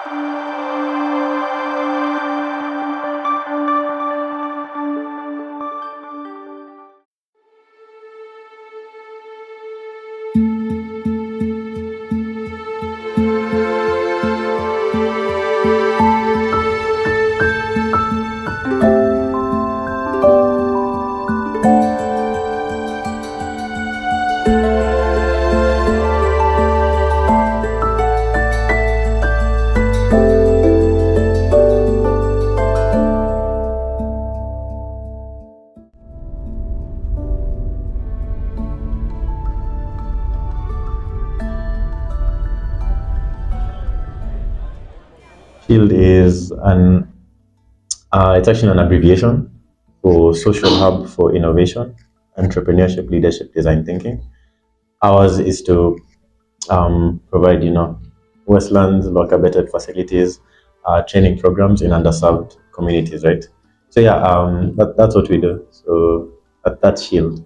S.H.I.E.L.D is it's actually an abbreviation for Social Hub for Innovation, Entrepreneurship, Leadership, Design Thinking. Ours is to provide, Westlands, local better facilities, training programs in underserved communities, right? So yeah, that's what we do. So that's S.H.I.E.L.D.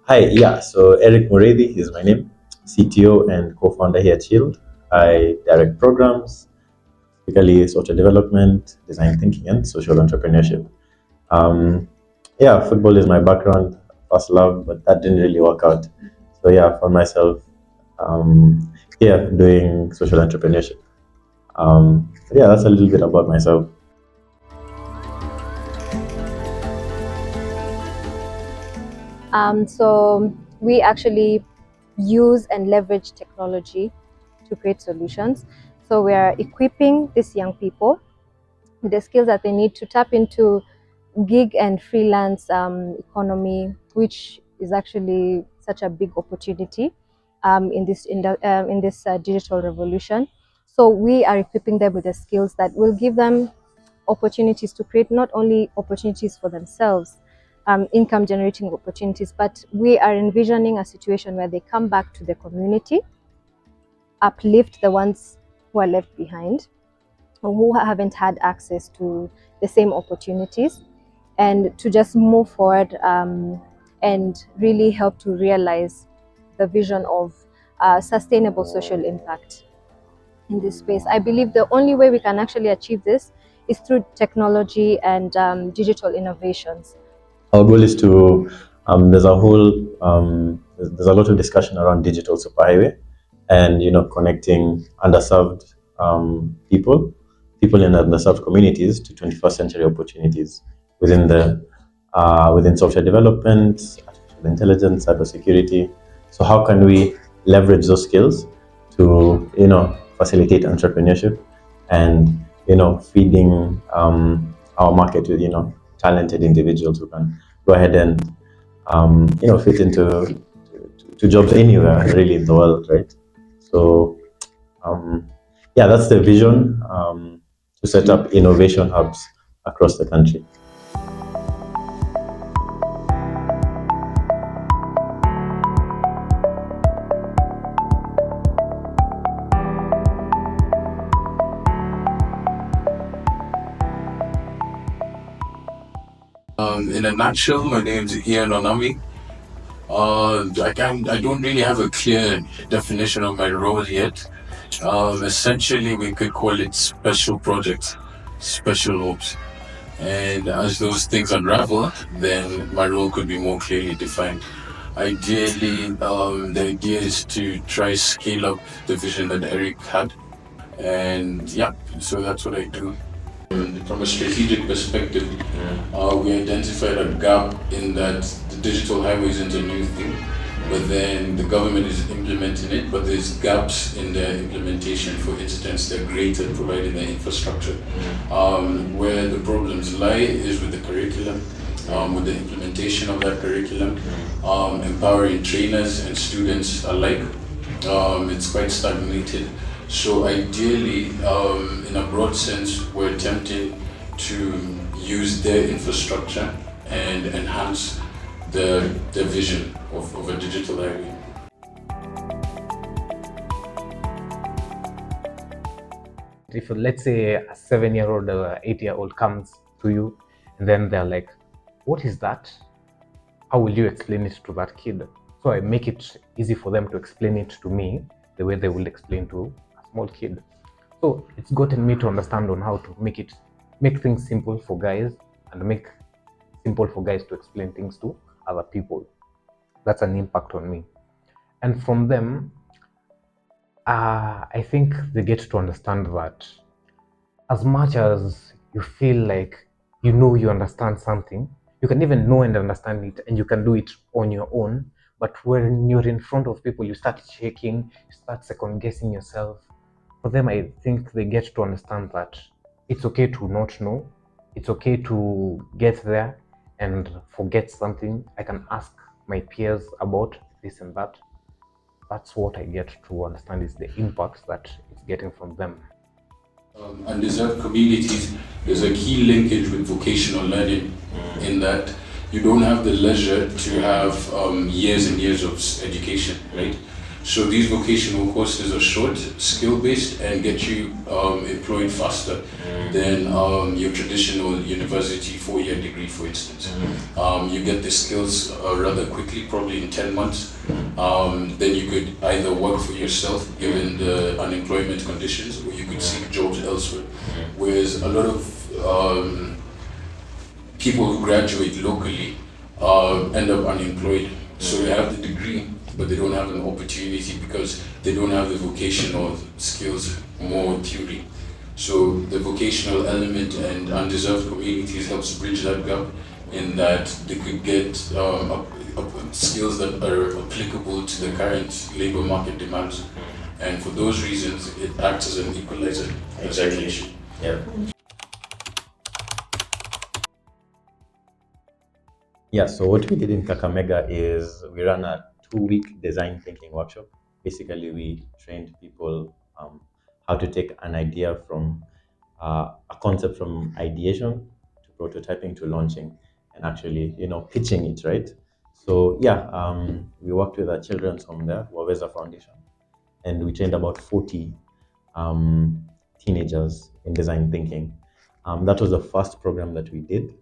Hi, yeah. So Eric Muredi is my name, CTO and co-founder here at S.H.I.E.L.D. I direct programs, typically social development, design thinking, and social entrepreneurship. Um, yeah, football is my background, first love, but that didn't really work out. So yeah, for myself, here doing social entrepreneurship. So yeah, that's a little bit about myself. So we actually use and leverage technology to create solutions. So we are equipping these young people with the skills that they need to tap into gig and freelance economy, which is actually such a big opportunity in this digital revolution. So we are equipping them with the skills that will give them opportunities to create not only opportunities for themselves, income generating opportunities, but we are envisioning a situation where they come back to the community, uplift the ones who are left behind, or who haven't had access to the same opportunities, and to just move forward and really help to realize the vision of sustainable social impact in this space. I believe the only way we can actually achieve this is through technology and digital innovations. Our goal is to there's a lot of discussion around digital superhighway, and connecting underserved people in underserved communities to 21st century opportunities within the within social development, artificial intelligence, cybersecurity. So how can we leverage those skills to facilitate entrepreneurship and feeding our market with talented individuals who can go ahead and fit into to jobs anywhere really in the world, right? So yeah, that's the vision, to set up innovation hubs across the country. In a nutshell, my name is Ian Onami. I don't really have a clear definition of my role yet. Essentially, we could call it special projects, special ops. And as those things unravel, then my role could be more clearly defined. Ideally, the idea is to try scale up the vision that Eric had. And yeah, so that's what I do. From a strategic perspective, we identified a gap in that the digital highway isn't a new thing, but then the government is implementing it, but there's gaps in the implementation. For instance, they're great at providing the infrastructure. Where the problems lie is with the curriculum, with the implementation of that curriculum, empowering trainers and students alike. It's quite stagnated. So ideally, in a broad sense, we're attempting to use their infrastructure and enhance the vision of a digital highway. if let's say a 7-year-old or 8-year-old comes to you and then they're like, what is that? How will you explain it to that kid? So I make it easy for them to explain it to me the way they will explain to a small kid. So it's gotten me to understand on how to make things simple for guys and make simple for guys to explain things to other people. That's an impact on me. And from them, I think they get to understand that as much as you feel like you understand something, you can even know and understand it, and you can do it on your own. But when you're in front of people, you start checking, you start second guessing yourself. For them, I think they get to understand that it's okay to not know, it's okay to get there and forget something. I can ask my peers about this and that. That's what I get to understand is the impact that it's getting from them. Undeserved communities, there's a key linkage with vocational learning in that you don't have the leisure to have years and years of education, right? So these vocational courses are short, skill-based, and get you employed faster than your traditional university 4-year degree, for instance. You get the skills rather quickly, probably in 10 months. Then you could either work for yourself, given the unemployment conditions, or you could seek jobs elsewhere. Whereas a lot of people who graduate locally end up unemployed. So they have the degree, but they don't have an opportunity because they don't have the vocational skills, more theory. So the vocational element and undeserved communities helps bridge that gap in that they could get skills that are applicable to the current labor market demands. And for those reasons, it acts as an equalizer. Exactly. Yeah. Yeah, so what we did in Kakamega is we ran a 2-week design thinking workshop. Basically, we trained people how to take an idea from a concept from ideation to prototyping to launching and actually, pitching it, right? So yeah, we worked with a children's home there, Waweza Foundation, and we trained about 40 teenagers in design thinking. That was the first program that we did.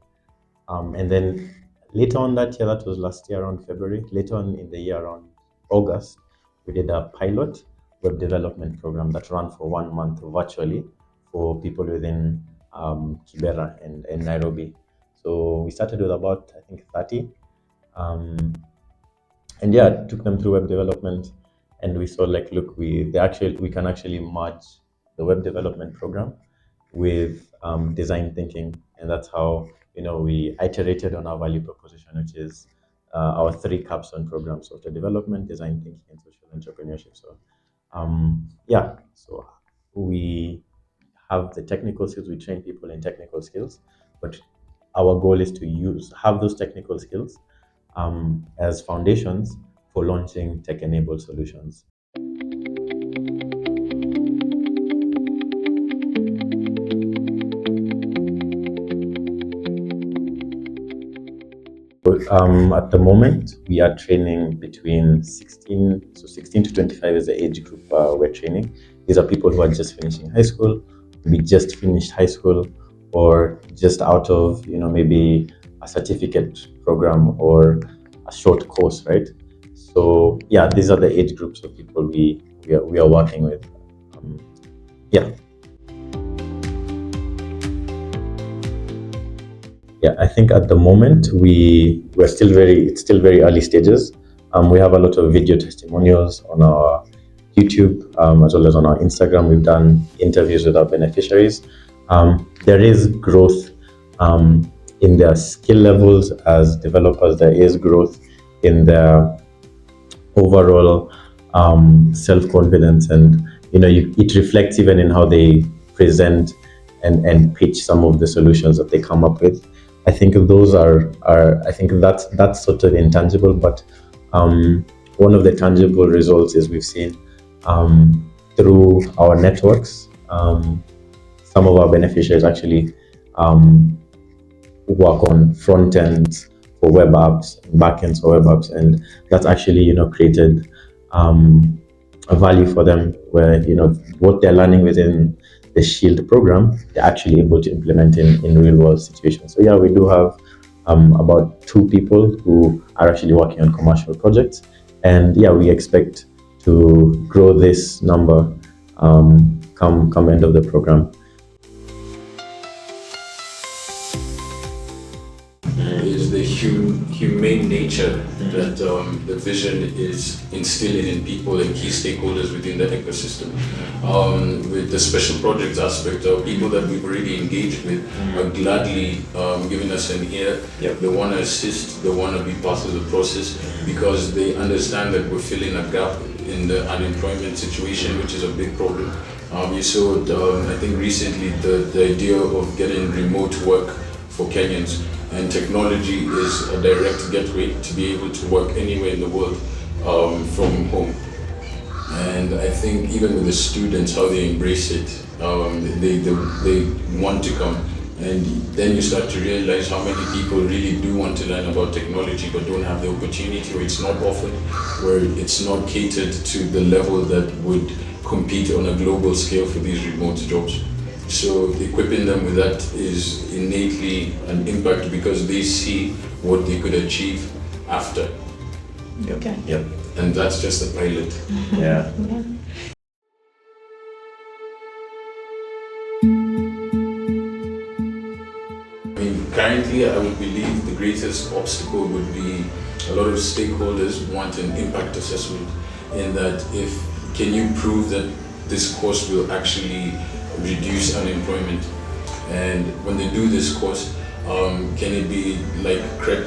And then later on that year, that was last year around February, later on in the year around August, we did a pilot web development program that ran for 1 month virtually for people within Kibera and Nairobi. So we started with about, I think, 30. And yeah, took them through web development, and we saw like, look, we can actually merge the web development program with design thinking, and that's how we iterated on our value proposition, which is our 3 capstone programs: software development, design thinking, and social entrepreneurship. So yeah, so we have the technical skills, we train people in technical skills, but our goal is to have those technical skills as foundations for launching tech-enabled solutions. At the moment, we are training between 16 to 25 is the age group we're training. These are people who are just finishing high school, maybe just finished high school, or just out of, maybe a certificate program or a short course, right? So yeah, these are the age groups of people we are working with. Yeah. Yeah, I think at the moment it's still very early stages. We have a lot of video testimonials on our YouTube, as well as on our Instagram. We've done interviews with our beneficiaries. There is growth in their skill levels as developers. There is growth in their overall self-confidence, and it reflects even in how they present and pitch some of the solutions that they come up with. I think those are I think that's sort of intangible, but one of the tangible results is we've seen through our networks. Some of our beneficiaries actually work on front ends for web apps, back ends for web apps, and that's actually created a value for them, where what they're learning within the S.H.I.E.L.D program, they're actually able to implement in real world situations. So yeah, we do have about 2 people who are actually working on commercial projects, and yeah, we expect to grow this number come end of the program. Is the humane nature that the vision is instilling in people and key stakeholders within the ecosystem. With the special projects aspect, people that we've already engaged with are gladly giving us an ear. Yep. They want to assist, they want to be part of the process because they understand that we're filling a gap in the unemployment situation, which is a big problem. You saw, I think recently, the idea of getting remote work for Kenyans, and technology is a direct gateway to be able to work anywhere in the world from home. And I think even with the students, how they embrace it, they want to come. And then you start to realize how many people really do want to learn about technology but don't have the opportunity, or it's not offered, where it's not catered to the level that would compete on a global scale for these remote jobs. So equipping them with that is innately an impact because they see what they could achieve after. Okay. Yep. And that's just a pilot. Yeah. I mean, currently, I would believe the greatest obstacle would be a lot of stakeholders want an impact assessment. In that, if can you prove that this course will actually reduce unemployment, and when they do this course, can it be like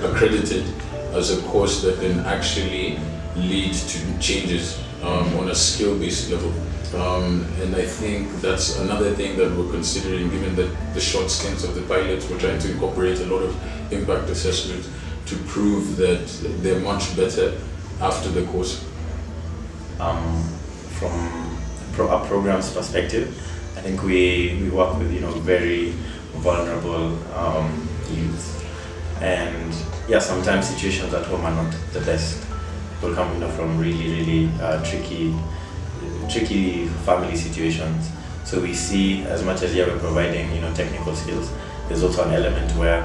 accredited as a course that can actually lead to changes on a skill-based level? And I think that's another thing that we're considering, given that the short stints of the pilots, we're trying to incorporate a lot of impact assessment to prove that they're much better after the course. From a program's perspective, I think we work with very vulnerable youth, and yeah, sometimes situations at home are not the best. People come from really tricky family situations. So we see, as much as we're providing technical skills, there's also an element where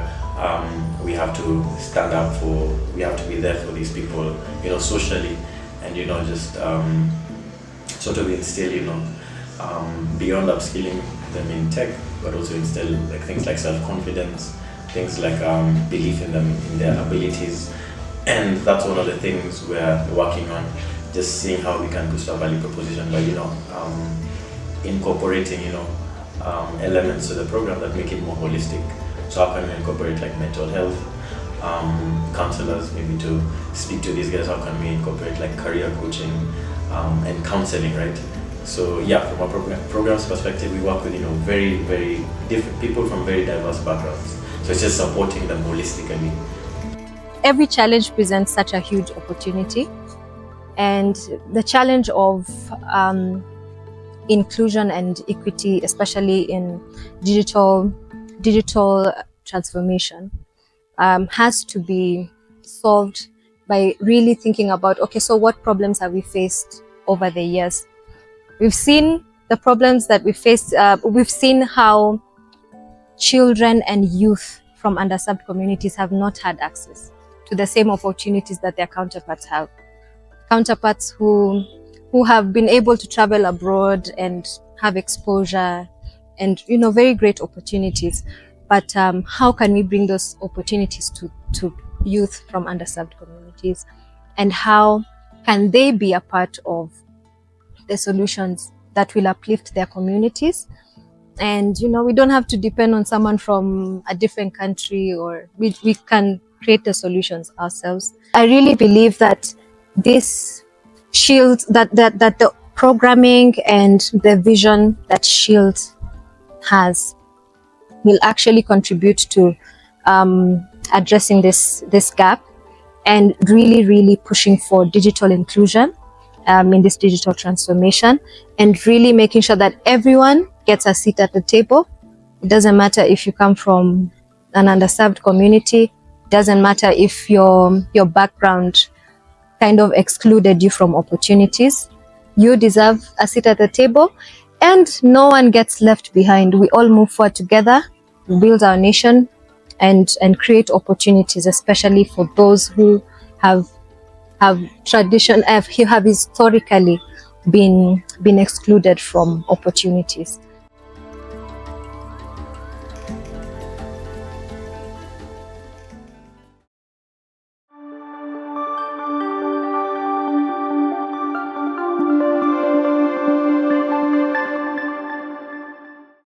we have to stand up for, we have to be there for these people, socially, and just sort of instill, beyond upskilling them in tech, but also instill like things like self-confidence, things like belief in them, in their abilities. And that's one of the things we're working on, just seeing how we can boost our value proposition by incorporating elements to the program that make it more holistic. So how can we incorporate like mental health counselors, maybe to speak to these guys? How can we incorporate like career coaching and counseling, right? So yeah, from a program's perspective, we work with very different people from very diverse backgrounds. So it's just supporting them holistically. Every challenge presents such a huge opportunity, and the challenge of inclusion and equity, especially in digital transformation, has to be solved by really thinking about, okay, so what problems have we faced over the years? We've seen the problems that we faced. We've seen how children and youth from underserved communities have not had access to the same opportunities that their counterparts have. Counterparts who have been able to travel abroad and have exposure and very great opportunities. But how can we bring those opportunities to youth from underserved communities, and how can they be a part of the solutions that will uplift their communities? And we don't have to depend on someone from a different country, or we can create the solutions ourselves. I really believe that this S.H.I.E.L.D, that the programming and the vision that S.H.I.E.L.D has will actually contribute to addressing this gap, and really pushing for digital inclusion in this digital transformation, and really making sure that everyone gets a seat at the table. It doesn't matter if you come from an underserved community. It doesn't matter if your background kind of excluded you from opportunities. You deserve a seat at the table, and no one gets left behind. We all move forward together, build our nation, and create opportunities, especially for those who have historically been excluded from opportunities.